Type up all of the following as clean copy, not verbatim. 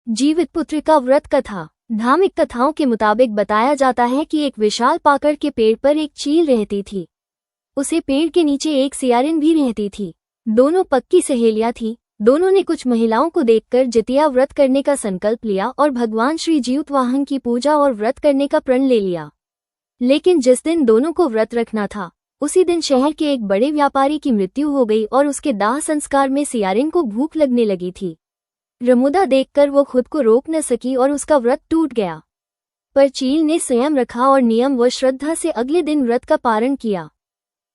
जीवित पुत्र का व्रत कथा। धार्मिक कथाओं के मुताबिक बताया जाता है कि एक विशाल पाकड़ के पेड़ पर एक चील रहती थी। उसे पेड़ के नीचे एक सियारिन भी रहती थी। दोनों पक्की सहेलियां थीं। दोनों ने कुछ महिलाओं को देखकर जितिया व्रत करने का संकल्प लिया और भगवान श्री जीउतवाहन की पूजा और व्रत करने का प्रण ले लिया। लेकिन जिस दिन दोनों को व्रत रखना था, उसी दिन शहर के एक बड़े व्यापारी की मृत्यु हो गई और उसके दाह संस्कार में सियारिन को भूख लगने लगी थी। रमुदा देखकर वो खुद को रोक न सकी और उसका व्रत टूट गया। पर चील ने संयम रखा और नियम व श्रद्धा से अगले दिन व्रत का पारण किया।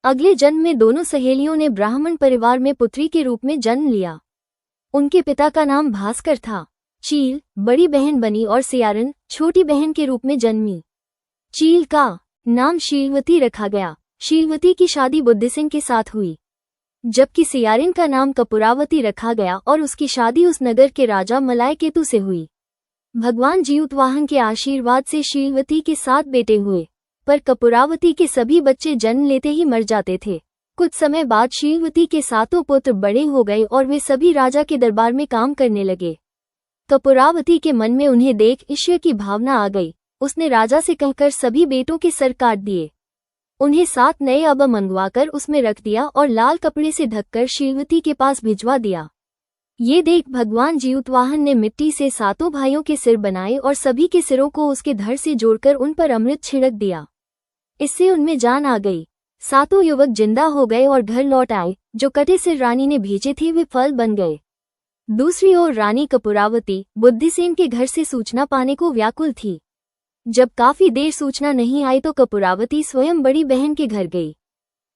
अगले जन्म में दोनों सहेलियों ने ब्राह्मण परिवार में पुत्री के रूप में जन्म लिया। उनके पिता का नाम भास्कर था। चील बड़ी बहन बनी और सियारिन छोटी बहन के रूप में जन्मी। चील का नाम शीलवती रखा गया। शीलवती की शादी बुद्धिसिंह के साथ हुई, जबकि सियारिन का नाम कपूरावती रखा गया और उसकी शादी उस नगर के राजा मलायकेतु से हुई। भगवान जीउतवाहन के आशीर्वाद से शीलवती के 7 बेटे हुए, पर कपूरावती के सभी बच्चे जन्म लेते ही मर जाते थे। कुछ समय बाद शीलवती के 7 पुत्र बड़े हो गए और वे सभी राजा के दरबार में काम करने लगे। कपूरावती के मन में उन्हें देख ईर्ष्या की भावना आ गई। उसने राजा से कहकर सभी बेटों के सर काट दिए। उन्हें 7 नए अब मंगवाकर उसमें रख दिया और लाल कपड़े से ढककर शीलवती के पास भिजवा दिया। ये देख भगवान जीउतवाहन ने मिट्टी से 7 भाइयों के सिर बनाए और सभी के सिरों को उसके धड़ से जोड़कर उन पर अमृत छिड़क दिया। इससे उनमें जान आ गई। 7 युवक जिंदा हो गए और घर लौट आए। जो कटे सिर रानी ने भेजे थे वे फल बन गए। दूसरी ओर रानी कपूरावती बुद्धिसेन के घर से सूचना पाने को व्याकुल थी। जब काफी देर सूचना नहीं आई तो कपूरावती स्वयं बड़ी बहन के घर गई।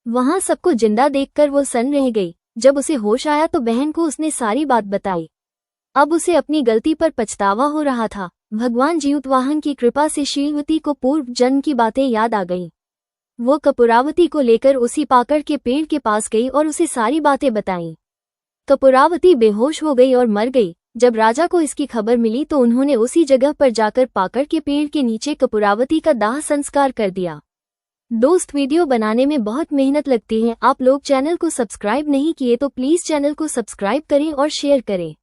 वहां सबको जिंदा देखकर वो सन्न रह गई। जब उसे होश आया तो बहन को उसने सारी बात बताई। अब उसे अपनी गलती पर पछतावा हो रहा था। भगवान जीउतवाहन की कृपा से शीलवती को पूर्व जन्म की बातें याद आ गईं। वो कपूरावती को लेकर उसी पाकड़ के पेड़ के पास गई और उसे सारी बातें बताईं। कपूरावती बेहोश हो गई और मर गई। जब राजा को इसकी खबर मिली तो उन्होंने उसी जगह पर जाकर पाकड़ के पेड़ के नीचे कपूरावती का दाह संस्कार कर दिया। दोस्त, वीडियो बनाने में बहुत मेहनत लगती है। आप लोग चैनल को सब्सक्राइब नहीं किए तो प्लीज चैनल को सब्सक्राइब करें और शेयर करें।